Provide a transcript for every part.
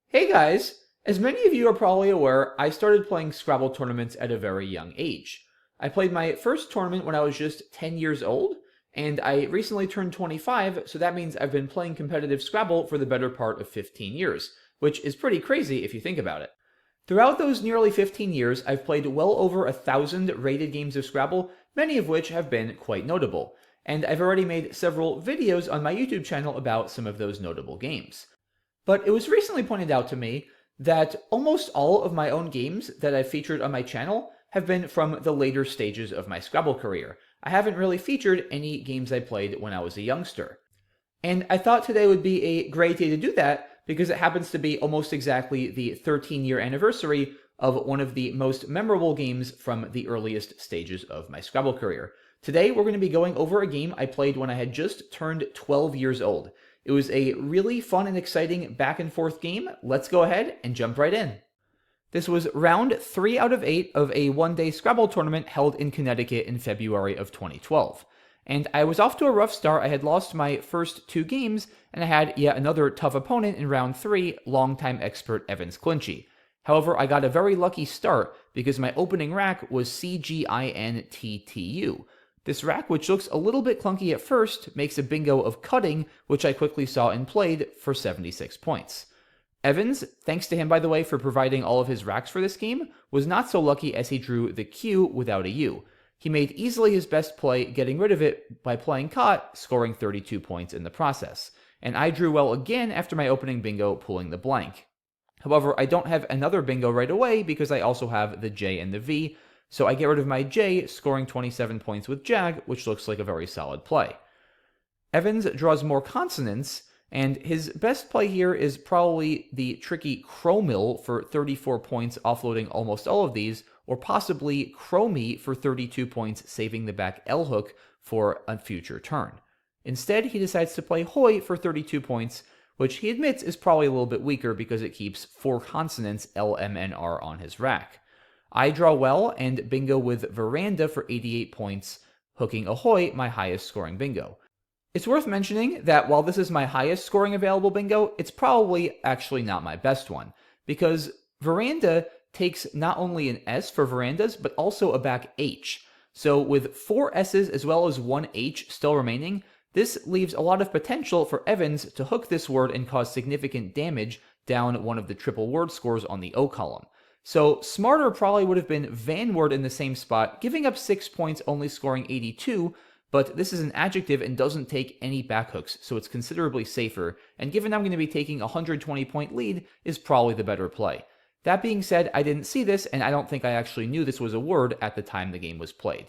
Hey guys! As many of you are probably aware, I started playing Scrabble tournaments at a very young age. I played my first tournament when I was just 10 years old, and I recently turned 25, so that means I've been playing competitive Scrabble for the better part of 15 years, which is pretty crazy if you think about it. Throughout those nearly 15 years, I've played well over 1,000 rated games of Scrabble, many of which have been quite notable, and I've already made several videos on my YouTube channel about some of those notable games. But it was recently pointed out to me that almost all of my own games that I've featured on my channel have been from the later stages of my Scrabble career. I haven't really featured any games I played when I was a youngster. And I thought today would be a great day to do that because it happens to be almost exactly the 13-year anniversary of one of the most memorable games from the earliest stages of my Scrabble career. Today we're going to be going over a game I played when I had just turned 12 years old. It was a really fun and exciting back and forth game. Let's go ahead and jump right in. This was round 3 out of 8 of a one-day Scrabble tournament held in Connecticut in February of 2012. And I was off to a rough start. I had lost my first 2 games, and I had yet another tough opponent in round 3, longtime expert Evans Clinchy. However, I got a very lucky start because my opening rack was CGINTTU. This rack, which looks a little bit clunky at first, makes a bingo of cutting, which I quickly saw and played for 76 points. Evans, thanks to him by the way for providing all of his racks for this game, was not so lucky as he drew the Q without a U. He made easily his best play, getting rid of it by playing caught, scoring 32 points in the process. And I drew well again after my opening bingo, pulling the blank. However, I don't have another bingo right away because I also have the J and the V, so I get rid of my J, scoring 27 points with Jag, which looks like a very solid play. Evans draws more consonants, and his best play here is probably the tricky Chromil for 34 points, offloading almost all of these, or possibly Chromie for 32 points, saving the back L hook for a future turn. Instead, he decides to play Hoy for 32 points, which he admits is probably a little bit weaker because it keeps 4 consonants L, M, and R on his rack. I draw well and bingo with Veranda for 88 points, hooking Ahoy, my highest scoring bingo. It's worth mentioning that while this is my highest scoring available bingo, it's probably actually not my best one, because Veranda takes not only an S for verandas, but also a back H. So with 4 S's as well as 1 H still remaining, this leaves a lot of potential for Evans to hook this word and cause significant damage down one of the triple word scores on the O column. So smarter probably would have been Vanward in the same spot, giving up 6 points, only scoring 82, but this is an adjective and doesn't take any backhooks, so it's considerably safer, and given I'm going to be taking a 120-point lead, is probably the better play. That being said, I didn't see this, and I don't think I actually knew this was a word at the time the game was played.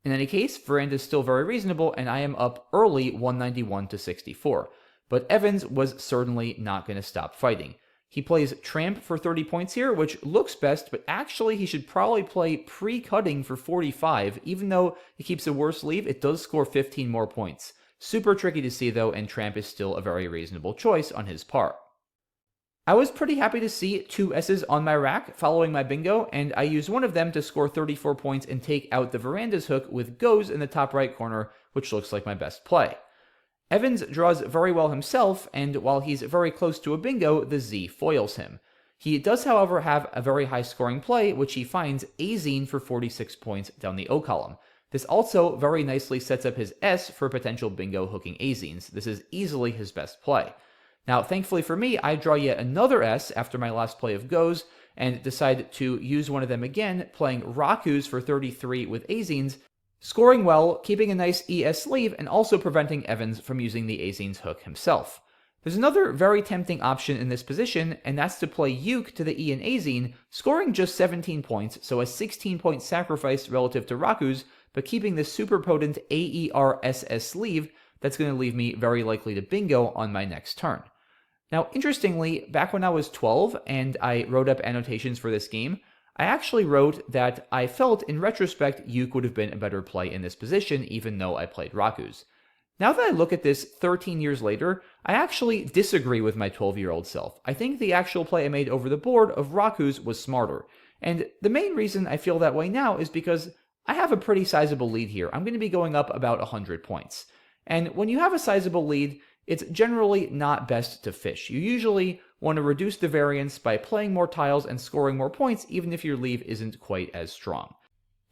In any case, Veranda is still very reasonable, and I am up early 191 to 64, but Evans was certainly not going to stop fighting. He plays Tramp for 30 points here, which looks best, but actually he should probably play Pre-Cutting for 45. Even though it keeps a worse leave, it does score 15 more points. Super tricky to see though, and Tramp is still a very reasonable choice on his part. I was pretty happy to see 2 S's on my rack following my bingo, and I used one of them to score 34 points and take out the Veranda's hook with Goes in the top right corner, which looks like my best play. Evans draws very well himself, and while he's very close to a bingo, the Z foils him. He does, however, have a very high scoring play, which he finds Azine for 46 points down the O column. This also very nicely sets up his S for potential bingo hooking Azines. This is easily his best play. Now, thankfully for me, I draw yet another S after my last play of Goes, and decide to use one of them again, playing Rakus for 33 with Azines, scoring well, keeping a nice ES leave, and also preventing Evans from using the Azine's hook himself. There's another very tempting option in this position, and that's to play Uke to the E in Azine, scoring just 17 points, so a 16-point sacrifice relative to Raku's, but keeping this super potent AERSS sleeve that's going to leave me very likely to bingo on my next turn. Now, interestingly, back when I was 12 and I wrote up annotations for this game, I actually wrote that I felt, in retrospect, Uke would have been a better play in this position, even though I played Raku's. Now that I look at this 13 years later, I actually disagree with my 12-year-old self. I think the actual play I made over the board of Raku's was smarter. And the main reason I feel that way now is because I have a pretty sizable lead here. I'm going to be going up about 100 points. And when you have a sizable lead, it's generally not best to fish. You usually want to reduce the variance by playing more tiles and scoring more points, even if your leave isn't quite as strong.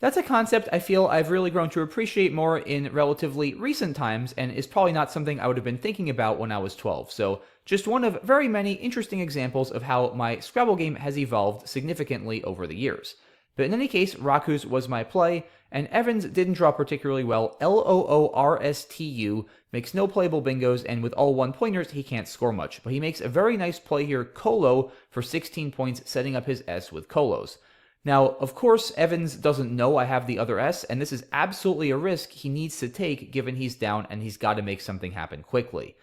That's a concept I feel I've really grown to appreciate more in relatively recent times, and is probably not something I would have been thinking about when I was 12, so just one of very many interesting examples of how my Scrabble game has evolved significantly over the years. But in any case, Raku's was my play, and Evans didn't draw particularly well. Loorstu makes no playable bingos, and with all one-pointers, he can't score much. But he makes a very nice play here, Colo, for 16 points, setting up his S with Colos. Now, of course, Evans doesn't know I have the other S, and this is absolutely a risk he needs to take given he's down and he's got to make something happen quickly.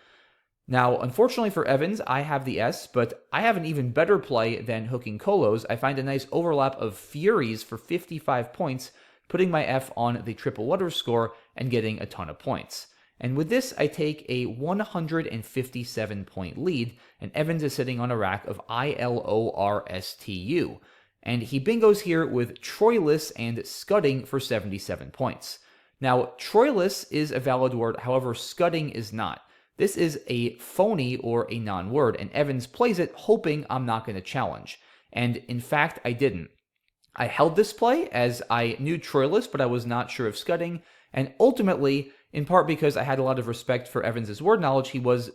Now, unfortunately for Evans, I have the S, but I have an even better play than hooking Colos. I find a nice overlap of Furies for 55 points, putting my F on the triple letter score and getting a ton of points. And with this, I take a 157-point lead, and Evans is sitting on a rack of Ilorstu. And he bingos here with Troilus and Scudding for 77 points. Now, Troilus is a valid word, however, Scudding is not. This is a phony or a non-word, and Evans plays it hoping I'm not going to challenge. And in fact, I didn't. I held this play as I knew Troilus, but I was not sure of Scudding, and ultimately, in part because I had a lot of respect for Evans's word knowledge, he was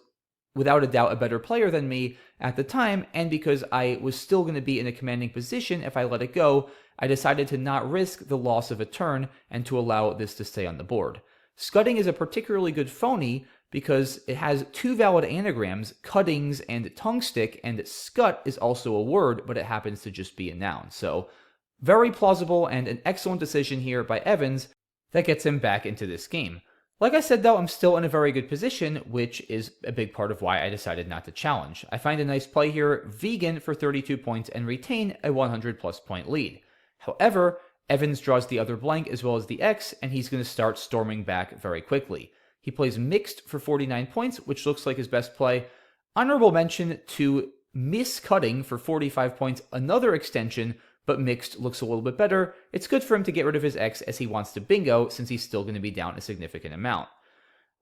without a doubt a better player than me at the time, and because I was still going to be in a commanding position if I let it go, I decided to not risk the loss of a turn and to allow this to stay on the board. Scudding is a particularly good phony because it has two valid anagrams, cuttings and tongue stick, and scut is also a word, but it happens to just be a noun. So, very plausible and an excellent decision here by Evans that gets him back into this game. Like I said though, I'm still in a very good position, which is a big part of why I decided not to challenge. I find a nice play here, Vegan for 32 points, and retain a 100+ point lead. However, Evans draws the other blank as well as the X, and he's going to start storming back very quickly. He plays Mixed for 49 points, which looks like his best play. Honorable mention to Miscutting for 45 points, another extension, but Mixed looks a little bit better. It's good for him to get rid of his X as he wants to bingo, since he's still going to be down a significant amount.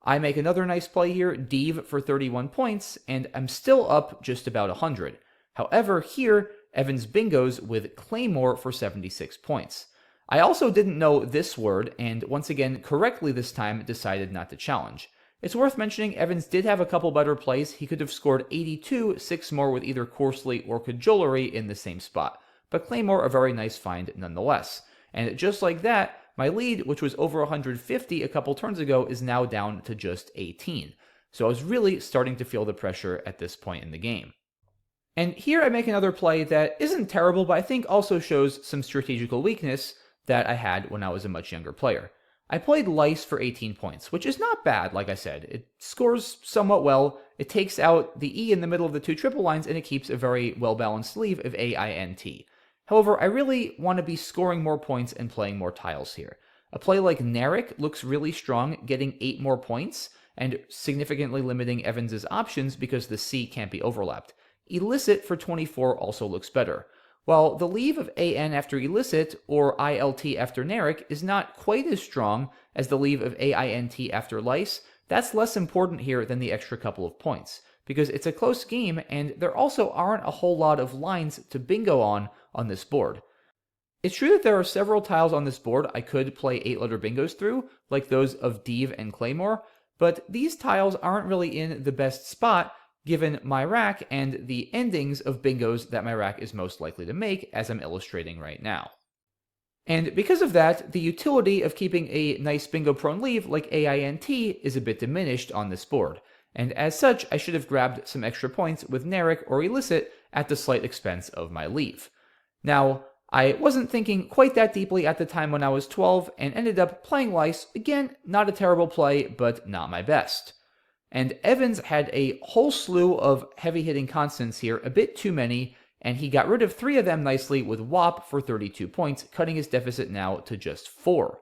I make another nice play here, Deeve for 31 points, and I'm still up just about 100. However, here, Evans bingos with Claymore for 76 points. I also didn't know this word, and once again, correctly this time, decided not to challenge. It's worth mentioning Evans did have a couple better plays. He could have scored 82, 6 more with either Coarsely or Cajolery in the same spot. But Claymore a very nice find nonetheless. And just like that, my lead, which was over 150 a couple turns ago, is now down to just 18. So I was really starting to feel the pressure at this point in the game. And here I make another play that isn't terrible, but I think also shows some strategical weakness that I had when I was a much younger player. I played Lice for 18 points, which is not bad, like I said. It scores somewhat well, it takes out the E in the middle of the two triple lines, and it keeps a very well-balanced sleeve of AINT. However, I really want to be scoring more points and playing more tiles here. A play like Narek looks really strong, getting 8 more points, and significantly limiting Evans's options because the C can't be overlapped. Illicit for 24 also looks better. While the leave of AN after Illicit, or ILT after Narek, is not quite as strong as the leave of AINT after Lice, that's less important here than the extra couple of points, because it's a close game, and there also aren't a whole lot of lines to bingo on this board. It's true that there are several tiles on this board I could play 8-letter bingos through, like those of Deeve and Claymore, but these tiles aren't really in the best spot given my rack and the endings of bingos that my rack is most likely to make, as I'm illustrating right now. And because of that, the utility of keeping a nice bingo-prone leave like AINT is a bit diminished on this board, and as such, I should have grabbed some extra points with Narek or Illicit at the slight expense of my leave. Now, I wasn't thinking quite that deeply at the time when I was 12, and ended up playing Lice. Again, not a terrible play, but not my best. And Evans had a whole slew of heavy-hitting constants here, a bit too many, and he got rid of 3 of them nicely with WAP for 32 points, cutting his deficit now to just 4.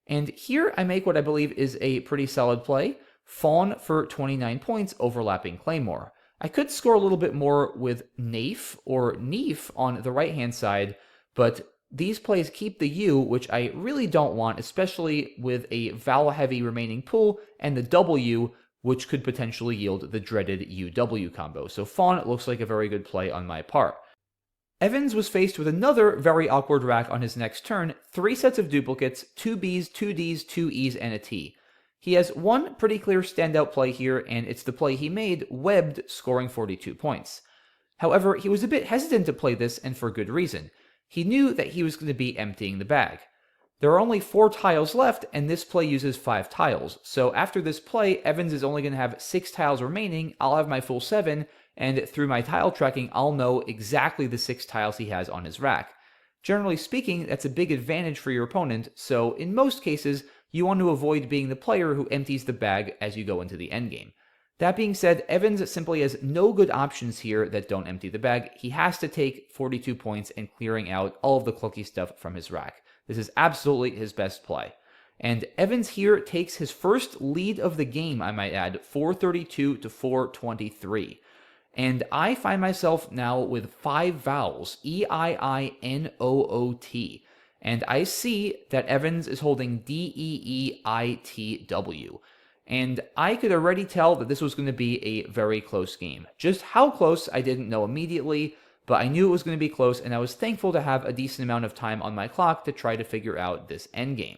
And here I make what I believe is a pretty solid play, Fawn for 29 points, overlapping Claymore. I could score a little bit more with Naif or Neef on the right-hand side, but these plays keep the U, which I really don't want, especially with a vowel-heavy remaining pool, and the W, which could potentially yield the dreaded UW combo. So Fawn looks like a very good play on my part. Evans was faced with another very awkward rack on his next turn, 3 sets of duplicates, 2 Bs, 2 Ds, 2 Es, and a T. He has one pretty clear standout play here, and it's the play he made, webbed, scoring 42 points. However, he was a bit hesitant to play this, and for good reason. He knew that he was going to be emptying the bag. There are only 4 tiles left, and this play uses 5 tiles. So after this play, Evans is only going to have 6 tiles remaining, I'll have my full 7, and through my tile tracking, I'll know exactly the 6 tiles he has on his rack. Generally speaking, that's a big advantage for your opponent, so in most cases, you want to avoid being the player who empties the bag as you go into the endgame. That being said, Evans simply has no good options here that don't empty the bag. He has to take 42 points and clearing out all of the clunky stuff from his rack. This is absolutely his best play. And Evans here takes his first lead of the game, I might add, 432 to 423. And I find myself now with 5 vowels, E-I-I-N-O-O-T. And I see that Evans is holding D-E-E-I-T-W. And I could already tell that this was going to be a very close game. Just how close, I didn't know immediately, but I knew it was going to be close, and I was thankful to have a decent amount of time on my clock to try to figure out this endgame.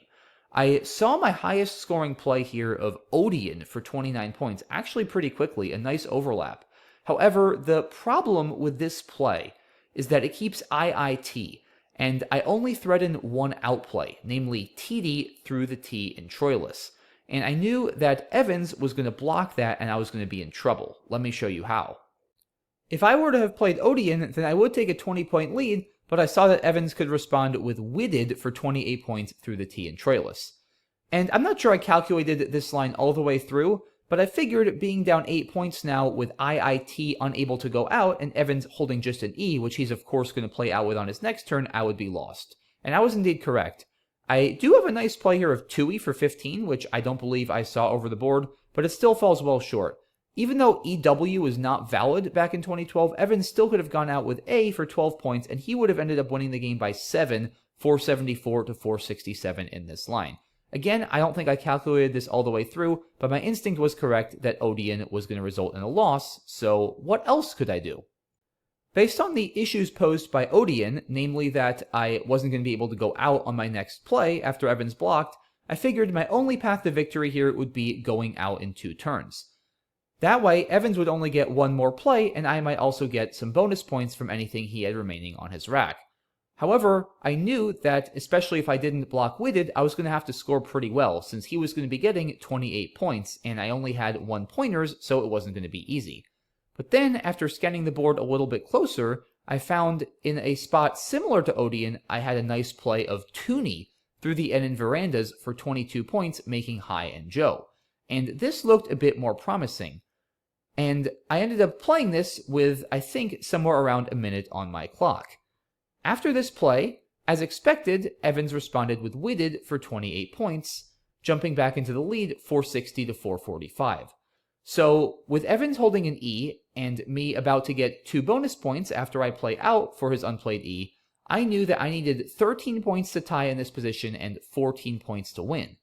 I saw my highest scoring play here of Odeon for 29 points, actually pretty quickly, a nice overlap. However, the problem with this play is that it keeps IIT, and I only threaten one outplay, namely TD through the T in Troilus. And I knew that Evans was going to block that and I was going to be in trouble. Let me show you how. If I were to have played Odeon, then I would take a 20-point lead, but I saw that Evans could respond with Witted for 28 points through the T in Troilus. And I'm not sure I calculated this line all the way through, but I figured being down 8 points now with IIT unable to go out and Evans holding just an E, which he's of course going to play out with on his next turn, I would be lost. And I was indeed correct. I do have a nice play here of 2E for 15, which I don't believe I saw over the board, but it still falls well short. Even though EW was not valid back in 2012, Evans still could have gone out with A for 12 points, and he would have ended up winning the game by 7, 474 to 467 in this line. Again, I don't think I calculated this all the way through, but my instinct was correct that Odeon was going to result in a loss, so what else could I do? Based on the issues posed by Odeon, namely that I wasn't going to be able to go out on my next play after Evans blocked, I figured my only path to victory here would be going out in 2 turns. That way, Evans would only get 1 more play, and I might also get some bonus points from anything he had remaining on his rack. However, I knew that, especially if I didn't block Witted, I was going to have to score pretty well, since he was going to be getting 28 points, and I only had 1 pointers, so it wasn't going to be easy. But then, after scanning the board a little bit closer, I found in a spot similar to Odeon, I had a nice play of Toonie through the N and Verandas for 22 points, making High and Joe. And this looked a bit more promising. And I ended up playing this with, I think, somewhere around a minute on my clock. After this play, as expected, Evans responded with Witted for 28 points, jumping back into the lead 460 to 445. So, with Evans holding an E, and me about to get 2 bonus points after I play out for his unplayed E, I knew that I needed 13 points to tie in this position and 14 points to win.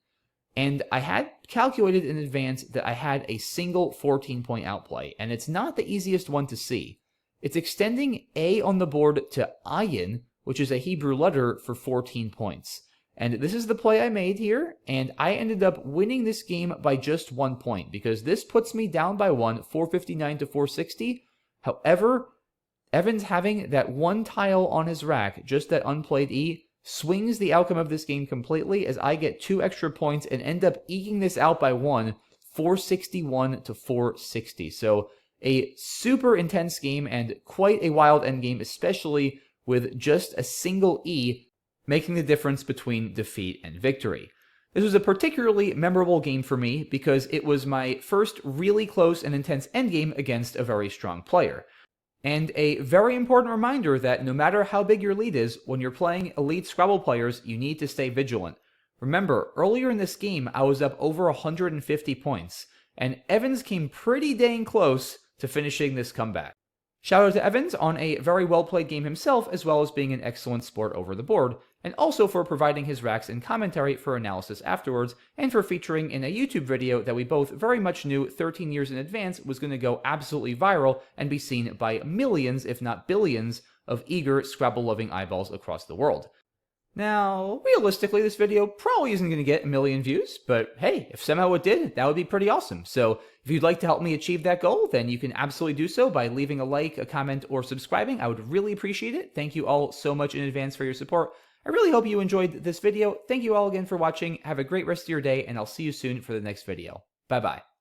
And I had calculated in advance that I had a single 14-point outplay, and it's not the easiest one to see. It's extending A on the board to Ayin, which is a Hebrew letter, for 14 points. And this is the play I made here, and I ended up winning this game by just 1 point, because this puts me down by 1, 459 to 460. However, Evans having that 1 tile on his rack, just that unplayed E, swings the outcome of this game completely, as I get 2 extra points and end up eking this out by 1, 461 to 460. So a super intense game and quite a wild endgame, especially with just a single E making the difference between defeat and victory. This was a particularly memorable game for me because it was my first really close and intense endgame against a very strong player. And a very important reminder that no matter how big your lead is, when you're playing elite Scrabble players, you need to stay vigilant. Remember, earlier in this game, I was up over 150 points, and Evans came pretty dang close to finishing this comeback. Shout out to Evans on a very well played game himself, as well as being an excellent sport over the board, and also for providing his racks and commentary for analysis afterwards, and for featuring in a YouTube video that we both very much knew 13 years in advance was going to go absolutely viral and be seen by millions, if not billions, of eager Scrabble-loving eyeballs across the world. Now, realistically, this video probably isn't going to get a million views, but hey, if somehow it did, that would be pretty awesome. So if you'd like to help me achieve that goal, then you can absolutely do so by leaving a like, a comment, or subscribing. I would really appreciate it. Thank you all so much in advance for your support. I really hope you enjoyed this video. Thank you all again for watching. Have a great rest of your day, and I'll see you soon for the next video. Bye-bye.